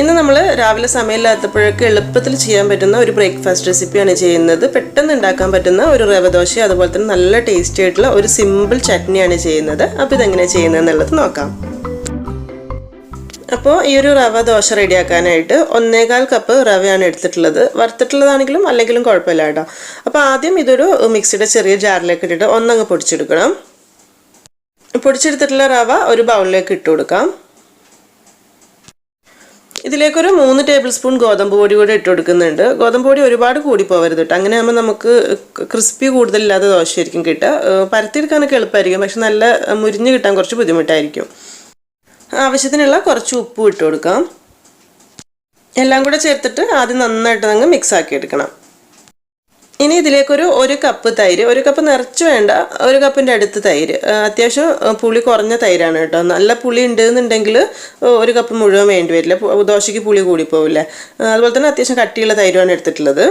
ഇന്ന് നമ്മൾ രാവിലെ സമയമില്ലാത്തപ്പോഴൊക്കെ എളുപ്പത്തിൽ ചെയ്യാൻ പറ്റുന്ന ഒരു ബ്രേക്ക്ഫാസ്റ്റ് റെസിപ്പിയാണ് ചെയ്യുന്നത്. പെട്ടെന്ന് ഉണ്ടാക്കാൻ പറ്റുന്ന ഒരു റവ ദോശ, അതുപോലെ തന്നെ നല്ല ടേസ്റ്റി ആയിട്ടുള്ള ഒരു സിമ്പിൾ ചട്നിയാണ് ചെയ്യുന്നത്. അപ്പോൾ ഇതെങ്ങനെയാണ് ചെയ്യുന്നത് എന്നുള്ളത് നോക്കാം. അപ്പോൾ ഈ ഒരു റവ ദോശ റെഡിയാക്കാനായിട്ട് 1.25 കപ്പ് റവയാണ് എടുത്തിട്ടുള്ളത്. വറുത്തിട്ടുള്ളതാണെങ്കിലും അല്ലെങ്കിലും കുഴപ്പമില്ല കേട്ടോ. അപ്പോൾ ആദ്യം ഇതൊരു മിക്സിയുടെ ചെറിയ ജാറിലേക്ക് ഇട്ടിട്ട് ഒന്നങ്ങ് പൊടിച്ചെടുക്കണം. പൊടിച്ചെടുത്തിട്ടുള്ള റവ ഒരു ബൗളിലേക്ക് ഇട്ട് കൊടുക്കാം. ഇതിലേക്കൊരു 3 ടേബിൾ സ്പൂൺ ഗോതമ്പ് പൊടി കൂടി ഇട്ട് കൊടുക്കുന്നുണ്ട്. ഗോതമ്പ് പൊടി ഒരുപാട് കൂടി പോകരുത് കേട്ടോ. അങ്ങനെ ആകുമ്പോൾ നമുക്ക് ക്രിസ്പി കൂടുതലില്ലാതെ ദോശയായിരിക്കും കിട്ടുക. പരത്തിയെടുക്കാനൊക്കെ എളുപ്പമായിരിക്കും, പക്ഷെ നല്ല മുരിഞ്ഞ് കിട്ടാൻ കുറച്ച് ബുദ്ധിമുട്ടായിരിക്കും. ആവശ്യത്തിനുള്ള കുറച്ച് ഉപ്പും ഇട്ട് കൊടുക്കാം. എല്ലാം കൂടെ ചേർത്തിട്ട് ആദ്യം നന്നായിട്ട് അങ്ങ് മിക്സ് ആക്കി എടുക്കണം. ഇനി ഇതിലേക്കൊരു 1 കപ്പ് തൈര്, 1 കപ്പ് നിറച്ച് വേണ്ട, 1 കപ്പിൻ്റെ അടുത്ത് തൈര്. അത്യാവശ്യം പുളി കുറഞ്ഞ തൈരാണ് കേട്ടോ. നല്ല പുളി ഉണ്ടെന്നുണ്ടെങ്കിൽ 1 കപ്പ് മുഴുവൻ വേണ്ടി വരില്ല, ദോശയ്ക്ക് പുളി കൂടിപ്പോവില്ലേ. അതുപോലെ തന്നെ അത്യാവശ്യം കട്ടിയുള്ള തൈരുമാണ് എടുത്തിട്ടുള്ളത്.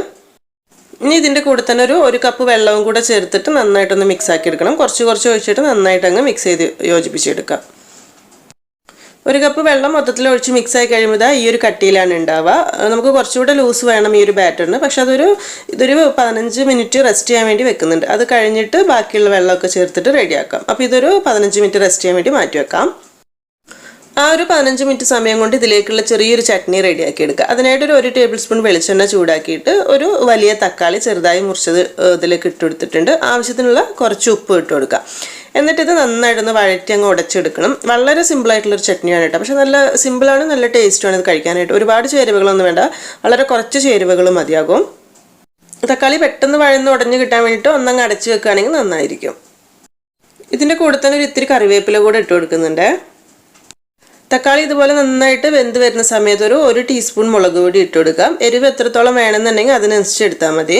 ഇനി ഇതിൻ്റെ കൂടെ തന്നെ ഒരു 1 കപ്പ് വെള്ളവും കൂടെ ചേർത്തിട്ട് നന്നായിട്ടൊന്ന് മിക്സ് ആക്കി എടുക്കണം. കുറച്ച് ഒഴിച്ചിട്ട് നന്നായിട്ട് അങ്ങ് മിക്സ് ചെയ്ത് യോജിപ്പിച്ചെടുക്കാം. 1 കപ്പ് വെള്ളം മൊത്തത്തിൽ ഒഴിച്ച് മിക്സ് ആയി കഴിയുമ്പോൾ ഈ ഒരു കട്ടിയിലാണ് ഉണ്ടാവുക. നമുക്ക് കുറച്ചുകൂടെ ലൂസ് വേണം ഈ ഒരു ബാറ്ററിന്, പക്ഷെ ഇതൊരു 15 മിനിറ്റ് റെസ്റ്റ് ചെയ്യാൻ വേണ്ടി വെക്കുന്നുണ്ട്. അത് കഴിഞ്ഞിട്ട് ബാക്കിയുള്ള വെള്ളമൊക്കെ ചേർത്തിട്ട് റെഡിയാക്കാം. അപ്പോൾ ഇതൊരു 15 മിനിറ്റ് റെസ്റ്റ് ചെയ്യാൻ വേണ്ടി മാറ്റി വെക്കാം. ആ ഒരു 15 മിനിറ്റ് സമയം കൊണ്ട് ഇതിലേക്കുള്ള ചെറിയൊരു ചട്നി റെഡിയാക്കി എടുക്കുക. അതിനായിട്ടൊരു 1 ടേബിൾ സ്പൂൺ വെളിച്ചെണ്ണ ചൂടാക്കിയിട്ട് ഒരു വലിയ തക്കാളി ചെറുതായി മുറിച്ചത് ഇതിലേക്ക് ഇട്ട് കൊടുത്തിട്ടുണ്ട്. ആവശ്യത്തിനുള്ള കുറച്ച് ഉപ്പ് ഇട്ട് കൊടുക്കുക. എന്നിട്ട് ഇത് നന്നായിട്ടൊന്ന് വഴറ്റി അങ്ങ് ഉടച്ചെടുക്കണം. വളരെ സിമ്പിളായിട്ടുള്ളൊരു ചട്നിയാണ് കേട്ടോ. പക്ഷെ നല്ല സിമ്പിളാണ്, നല്ല ടേസ്റ്റുമാണ് ഇത് കഴിക്കാനായിട്ട്. ഒരുപാട് ചേരുവകളൊന്നും വേണ്ട, വളരെ കുറച്ച് ചേരുവകൾ മതിയാകും. തക്കാളി പെട്ടെന്ന് വഴന്ന് ഉടഞ്ഞ് കിട്ടാൻ വേണ്ടിയിട്ട് ഒന്നങ്ങ് അടച്ച് വെക്കുകയാണെങ്കിൽ നന്നായിരിക്കും. ഇതിൻ്റെ കൂടെ തന്നെ ഒരു ഇത്തിരി കറിവേപ്പില കൂടെ ഇട്ട് കൊടുക്കുന്നുണ്ട്. തക്കാളി ഇതുപോലെ നന്നായിട്ട് വെന്ത് വരുന്ന സമയത്ത് ഒരു 1 ടീസ്പൂൺ മുളക് പൊടി ഇട്ട് കൊടുക്കാം. എരിവ് എത്രത്തോളം വേണമെന്നുണ്ടെങ്കിൽ അതിനനുസരിച്ച് എടുത്താൽ മതി.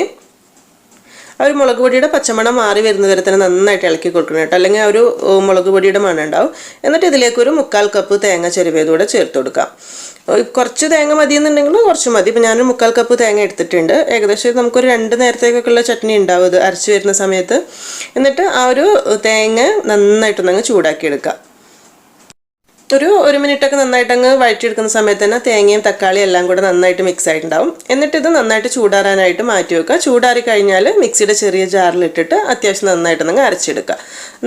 ആ ഒരു മുളക് പൊടിയുടെ പച്ചമണം മാറി വരുന്നത് വരെ തന്നെ നന്നായിട്ട് ഇളക്കി കൊടുക്കണം കേട്ടോ, അല്ലെങ്കിൽ ആ ഒരു മുളക് പൊടിയുടെ മണം ഉണ്ടാവും. എന്നിട്ട് ഇതിലേക്കൊരു 1/4 കപ്പ് തേങ്ങ ചെരുവേതൂടെ ചേർത്ത് കൊടുക്കാം. കുറച്ച് തേങ്ങ മതി എന്നുണ്ടെങ്കിൽ കുറച്ച് മതി. ഇപ്പം ഞാനൊരു 1/4 കപ്പ് തേങ്ങ എടുത്തിട്ടുണ്ട്. ഏകദേശം നമുക്കൊരു 2 നേരത്തേക്കൊക്കെയുള്ള ചട്നി ഉണ്ടാവും ഇത് അരച്ച് വരുന്ന സമയത്ത്. എന്നിട്ട് ആ ഒരു തേങ്ങ നന്നായിട്ടൊന്നങ്ങ് ചൂടാക്കി എടുക്കാം. ഒരു 1 മിനിറ്റൊക്കെ നന്നായിട്ടങ്ങ് വഴറ്റിയെടുക്കുന്ന സമയത്ത് തന്നെ തേങ്ങയും തക്കാളിയും എല്ലാം കൂടെ നന്നായിട്ട് മിക്സ് ആയിട്ടുണ്ടാവും. എന്നിട്ട് ഇത് നന്നായിട്ട് ചൂടാറാനായിട്ട് മാറ്റി വെക്കുക. ചൂടാറി കഴിഞ്ഞാൽ മിക്സിയുടെ ചെറിയ ജാറിലിട്ടിട്ട് അത്യാവശ്യം നന്നായിട്ടൊന്നങ്ങ് അരച്ചെടുക്കുക.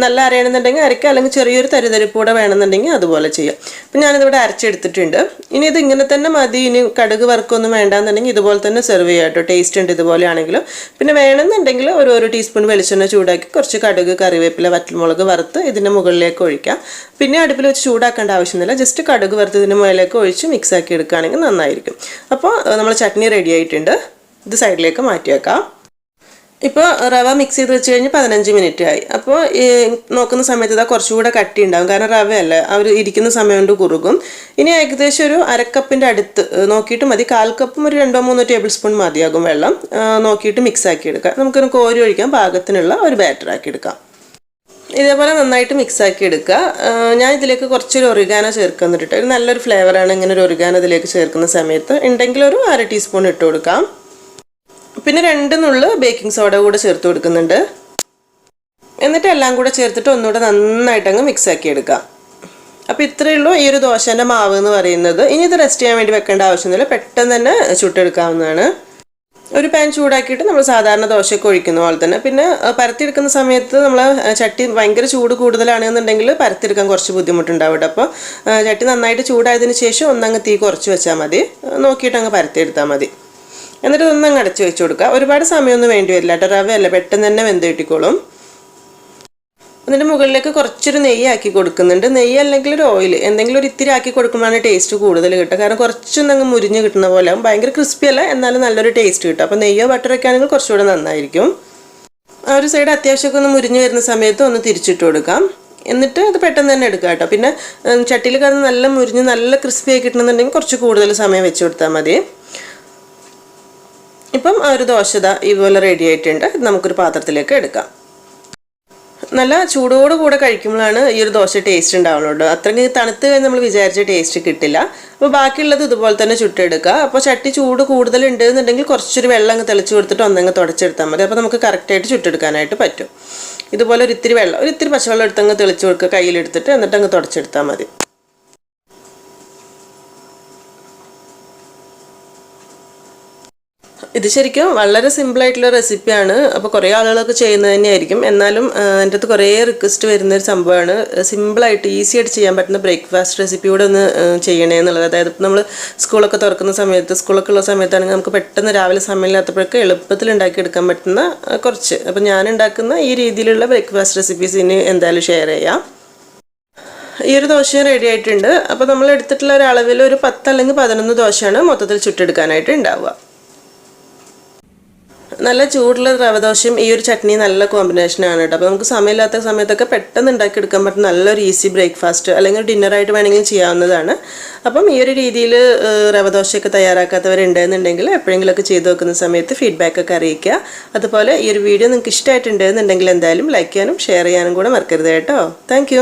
നല്ല അരയണമെന്നുണ്ടെങ്കിൽ അരയ്ക്കുക, അല്ലെങ്കിൽ ചെറിയൊരു തരിതരിപ്പൂടെ വേണമെന്നുണ്ടെങ്കിൽ അതുപോലെ ചെയ്യാം. അപ്പം ഞാനിതിവിടെ അരച്ചെടുത്തിട്ടുണ്ട്. ഇനി ഇത് ഇങ്ങനെ തന്നെ മതി. ഇനി കടുക് വറുക്കൊന്നും വേണ്ടാന്നുണ്ടെങ്കിൽ ഇതുപോലെ തന്നെ സെർവ് ചെയ്യാം കേട്ടോ. ടേസ്റ്റ് ഉണ്ട് ഇതുപോലെയാണെങ്കിലും. പിന്നെ വേണമെന്നുണ്ടെങ്കിൽ ഒരു 1 ടീസ്പൂൺ വെളിച്ചെണ്ണ ചൂടാക്കി കുറച്ച് കടുക്, കറിവേപ്പില, വറ്റൽമുളക് വറുത്ത് ഇതിൻ്റെ മുകളിലേക്ക് ഒഴിക്കാം. പിന്നെ അടുപ്പിൽ വെച്ച് ചൂടാക്കേണ്ട ആവശ്യമൊന്നുമില്ല. ജസ്റ്റ് കടുക് വറുത്ത് ഇതിൻ്റെ മുകളിലേക്ക് ഒഴിച്ച് മിക്സ് ആക്കി എടുക്കുകയാണെങ്കിൽ നന്നായിരിക്കും. അപ്പോൾ നമ്മൾ ചട്നി റെഡി ആയിട്ടുണ്ട്. ഇത് സൈഡിലേക്ക് മാറ്റി വെക്കാം. ഇപ്പോൾ റവ മിക്സ് ചെയ്ത് വെച്ച് കഴിഞ്ഞ് 15 മിനിറ്റ് ആയി. അപ്പോൾ നോക്കുന്ന സമയത്ത് ഇതാ കുറച്ചുകൂടെ കട്ടി ഉണ്ടാകും, കാരണം റവയല്ല, അവർ ഇരിക്കുന്ന സമയം കൊണ്ട് കുറുകും. ഇനി ഏകദേശം ഒരു 1/2 കപ്പിൻ്റെ അടുത്ത് നോക്കിയിട്ട് മതി. 1/4 കപ്പും ഒരു 2-3 ടേബിൾ സ്പൂൺ മതിയാകും വെള്ളം. നോക്കിയിട്ട് മിക്സ് ആക്കി എടുക്കാം. നമുക്കൊന്ന് കോരി ഒഴിക്കാൻ പാകത്തിനുള്ള ഒരു ബാറ്റർ ആക്കി എടുക്കാം. ഇതേപോലെ നന്നായിട്ട് മിക്സ് ആക്കി എടുക്കുക. ഞാൻ ഇതിലേക്ക് കുറച്ചൊരു ഒറിഗാനോ ചേർക്കുന്നുണ്ട്. ഒരു നല്ലൊരു ഫ്ലേവറാണ് ഇങ്ങനെ ഒരു ഒറിഗാനോ ഇതിലേക്ക് ചേർക്കുന്ന സമയത്ത്. ഉണ്ടെങ്കിൽ ഒരു 1/2 ടീസ്പൂൺ ഇട്ട് കൊടുക്കാം. പിന്നെ 2 നുള്ള് ബേക്കിംഗ് സോഡ കൂടെ ചേർത്ത് കൊടുക്കുന്നുണ്ട്. എന്നിട്ട് എല്ലാം കൂടെ ചേർത്തിട്ട് ഒന്നുകൂടെ നന്നായിട്ട് അങ്ങ് മിക്സ് ആക്കി എടുക്കാം. അപ്പോൾ ഇത്രയേ ഉള്ളൂ ഈ ഒരു ദോശേൻ്റെ മാവ് എന്ന് പറയുന്നത്. ഇനി ഇത് റെസ്റ്റ് ചെയ്യാൻ വേണ്ടി വെക്കേണ്ട ആവശ്യമൊന്നുമില്ല, പെട്ടെന്ന് തന്നെ ചുട്ടെടുക്കാവുന്നതാണ്. ഒരു പാൻ ചൂടാക്കിയിട്ട് നമ്മൾ സാധാരണ ദോശയൊക്കെ ഒഴിക്കുന്ന പോലെ തന്നെ. പിന്നെ പരത്തിയെടുക്കുന്ന സമയത്ത് നമ്മൾ ചട്ടി ഭയങ്കര ചൂട് കൂടുതലാണെന്നുണ്ടെങ്കിൽ പരത്തിയെടുക്കാൻ കുറച്ച് ബുദ്ധിമുട്ടുണ്ടാവും. അപ്പോൾ ചട്ടി നന്നായിട്ട് ചൂടായതിന് ശേഷം ഒന്നങ്ങ് തീ കുറച്ച് വെച്ചാൽ മതി. നോക്കിയിട്ട് അങ്ങ് പരത്തിയെടുത്താൽ മതി. എന്നിട്ട് ഒന്നങ്ങ് അടച്ച് വെച്ച് കൊടുക്കുക. ഒരുപാട് സമയമൊന്നും വേണ്ടി വരില്ല കേട്ടോ. റവയല്ല, പെട്ടെന്ന് തന്നെ വെന്ത് കിട്ടിക്കോളും. അതിൻ്റെ മുകളിലേക്ക് കുറച്ചൊരു നെയ്യ് ആക്കി കൊടുക്കുന്നുണ്ട്. നെയ്യ് അല്ലെങ്കിൽ ഒരു ഓയിൽ എന്തെങ്കിലും ഒരു ഇത്തിരി ആക്കി കൊടുക്കുമ്പോഴാണ് ടേസ്റ്റ് കൂടുതൽ കിട്ടുക. കാരണം കുറച്ചൊന്നങ്ങ് മുരിഞ്ഞ് കിട്ടുന്ന പോലെ ആകും. ഭയങ്കര ക്രിസ്പി അല്ല, എന്നാലും നല്ലൊരു ടേസ്റ്റ് കിട്ടും. അപ്പോൾ നെയ്യോ ബട്ടറൊക്കെ ആണെങ്കിൽ കുറച്ചുകൂടെ നന്നായിരിക്കും. ആ ഒരു സൈഡ് അത്യാവശ്യമൊക്കെ ഒന്ന് മുരിഞ്ഞ് വരുന്ന സമയത്ത് ഒന്ന് തിരിച്ചിട്ട് കൊടുക്കാം. എന്നിട്ട് അത് പെട്ടെന്ന് തന്നെ എടുക്കുക കേട്ടോ. പിന്നെ ചട്ടിയിൽ കിടന്ന് നല്ല മുരിഞ്ഞ് നല്ല ക്രിസ്പി ആയി കിട്ടണമെന്നുണ്ടെങ്കിൽ കുറച്ച് കൂടുതൽ സമയം വെച്ച് കൊടുത്താൽ മതി. ഇപ്പം ആ ഒരു ദോശ ഇതുപോലെ റെഡി ആയിട്ടുണ്ട്. ഇത് നമുക്കൊരു പാത്രത്തിലേക്ക് എടുക്കാം. നല്ല ചൂടോട് കൂടെ കഴിക്കുമ്പോഴാണ് ഈ ഒരു ദോശ ടേസ്റ്റ് ഉണ്ടാവുള്ളൂ. അത്രയ്ക്ക് തണുത്ത് കഴിഞ്ഞ് നമ്മൾ വിചാരിച്ച ടേസ്റ്റ് കിട്ടില്ല. അപ്പോൾ ബാക്കിയുള്ളത് ഇതുപോലെ തന്നെ ചുട്ടെടുക്കുക. അപ്പോൾ ചട്ടി ചൂട് കൂടുതലുണ്ട് എന്നുണ്ടെങ്കിൽ കുറച്ചൊരു വെള്ളം അങ്ങ് തെളിച്ച് കൊടുത്തിട്ട് ഒന്നങ്ങ് തുടച്ചെടുത്താൽ മതി. അപ്പോൾ നമുക്ക് കറക്റ്റായിട്ട് ചുട്ടെടുക്കാനായിട്ട് പറ്റും. ഇതുപോലെ ഒരു ഇത്തിരി പച്ചവെള്ളം എടുത്തങ്ങ് തെളിച്ച് കൊടുക്കുക കയ്യിലെടുത്തിട്ട്, എന്നിട്ട് അങ്ങ് തുടച്ചെടുത്താൽ മതി. ഇത് ശരിക്കും വളരെ സിമ്പിളായിട്ടുള്ള റെസിപ്പിയാണ്. അപ്പോൾ കുറേ ആളുകളൊക്കെ ചെയ്യുന്നത് തന്നെയായിരിക്കും. എന്നാലും എൻ്റെ അടുത്ത് കുറേ റിക്വസ്റ്റ് വരുന്നൊരു സംഭവമാണ് സിമ്പിളായിട്ട് ഈസി ആയിട്ട് ചെയ്യാൻ പറ്റുന്ന ബ്രേക്ക്ഫാസ്റ്റ് റെസിപ്പി കൂടെ ഒന്ന് ചെയ്യണേ എന്നുള്ളത്. അതായത് നമ്മൾ സ്കൂളൊക്കെ തുറക്കുന്ന സമയത്ത്, സ്കൂളൊക്കെ ഉള്ള സമയത്താണെങ്കിൽ നമുക്ക് പെട്ടെന്ന് രാവിലെ സമയമില്ലാത്തപ്പോഴൊക്കെ എളുപ്പത്തിൽ ഉണ്ടാക്കിയെടുക്കാൻ പറ്റുന്ന കുറച്ച്. അപ്പോൾ ഞാൻ ഉണ്ടാക്കുന്ന ഈ രീതിയിലുള്ള ബ്രേക്ക്ഫാസ്റ്റ് റെസിപ്പീസ് ഇനി എന്തായാലും ഷെയർ ചെയ്യാം. ഈ ഒരു ദോശയും റെഡി ആയിട്ടുണ്ട്. അപ്പോൾ നമ്മൾ എടുത്തിട്ടുള്ള ഒരു അളവിൽ ഒരു 10 അല്ലെങ്കിൽ 11 ദോശയാണ് മൊത്തത്തിൽ ചുട്ടെടുക്കാനായിട്ട് ഉണ്ടാവുക. നല്ല ചൂടുള്ള റവ ദോശയും ഈ ഒരു ചട്നി നല്ല കോമ്പിനേഷനാണ് കേട്ടോ. അപ്പോൾ നമുക്ക് സമയമില്ലാത്ത സമയത്തൊക്കെ പെട്ടെന്ന് ഉണ്ടാക്കിയെടുക്കാൻ പറ്റുന്ന നല്ലൊരു ഈസി ബ്രേക്ക്ഫാസ്റ്റ് അല്ലെങ്കിൽ ഡിന്നറായിട്ട് വേണമെങ്കിലും ചെയ്യാവുന്നതാണ്. അപ്പം ഈ ഒരു രീതിയിൽ റവ ദോശയൊക്കെ തയ്യാറാക്കാത്തവരുണ്ടെന്നുണ്ടെങ്കിൽ എപ്പോഴെങ്കിലുമൊക്കെ ചെയ്ത് നോക്കുന്ന സമയത്ത് ഫീഡ്ബാക്കൊക്കെ അറിയിക്കുക. അതുപോലെ ഈ ഒരു വീഡിയോ നിങ്ങൾക്ക് ഇഷ്ടമായിട്ടുണ്ടെന്നുണ്ടെങ്കിൽ എന്തായാലും ലൈക്ക് ചെയ്യാനും ഷെയർ ചെയ്യാനും കൂടെ മറക്കരുത് കേട്ടോ. താങ്ക്